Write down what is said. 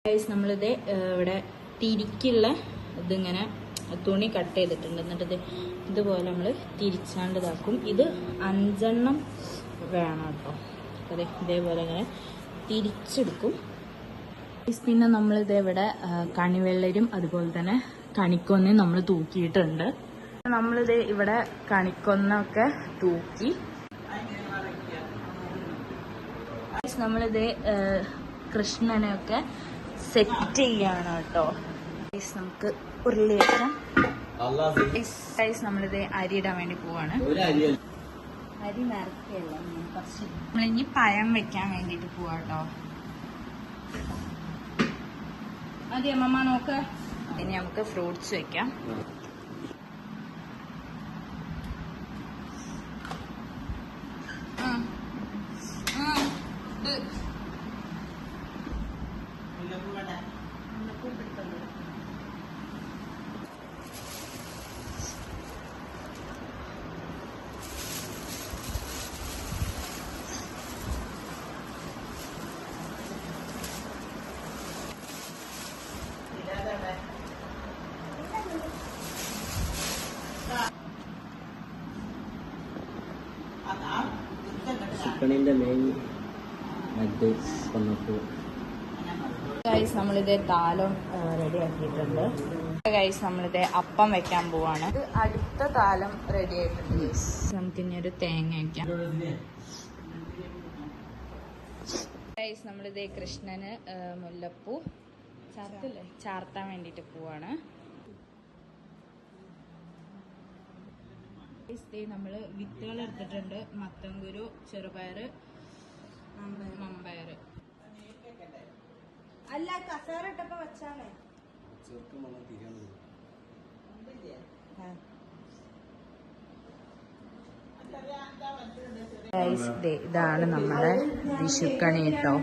Guys നമ്മളിത് ഇവിടെ തിരിക്കുള്ള ഇതിങ്ങനെ തുണി കട്ട് ചെയ്തിട്ടുണ്ട്. എന്നിട്ട് ഇതുപോലെ നമ്മൾ തിരിച്ചാണ്ട് ഇതാക്കും. ഇത് 5 എണ്ണം വേണം കേട്ടോ. അതെ, ഇതേപോലെ ഇങ്ങനെ തിരിച്ചെടുക്കും. പിന്നെ നമ്മളിത് ഇവിടെ കണിവെള്ളരും അതുപോലെ തന്നെ കണിക്കൊന്നയും നമ്മൾ തൂക്കിയിട്ടുണ്ട്. നമ്മളിത് ഇവിടെ കണിക്കൊന്നൊക്കെ തൂക്കി. നമ്മളിത് കൃഷ്ണനെയൊക്കെ സെറ്റ് ചെയ്യാണ് കേട്ടോ. നമുക്ക് ഉരുളിയേക്കാം. നമ്മളിത് അരി ഇടാൻ വേണ്ടി പോവാണ്. അരി നിറക്കല്ല, കുറച്ച് നമ്മളിനി പഴം വെക്കാൻ വേണ്ടിട്ട് പോവാട്ടോ. അതെ അമ്മ നോക്ക്. ഇനി നമുക്ക് ഫ്രൂട്ട്സ് വെക്കാം. ചിക്കണിന്റെ മെയിൻ ഗൈസ് നമ്മളിത് താലം റെഡി ആക്കിയിട്ടുണ്ട്. ഗൈസ് നമ്മളിത് അപ്പം വെക്കാൻ പോവാണ്. ഇത് അടുത്ത താലം റെഡി ആയിട്ടുണ്ട്. ഗൈസ് നമുക്കിനി ഒരു തേങ്ങ വയ്ക്കാം. ഗൈസ് നമ്മളിത് കൃഷ്ണന് മുല്ലപ്പൂ ചാർത്താൻ വേണ്ടിട്ട് പോവാണ്. നമ്മള് വിത്തുകൾ എടുത്തിട്ടുണ്ട്. മത്തൻകുരു, ചെറുപയറ്, മമ്പയർ. അല്ല കസേര ഇട്ടപ്പോ വെച്ചാണേ. ഇതാണ് നമ്മുടെ വിഷുക്കണി കേട്ടോ.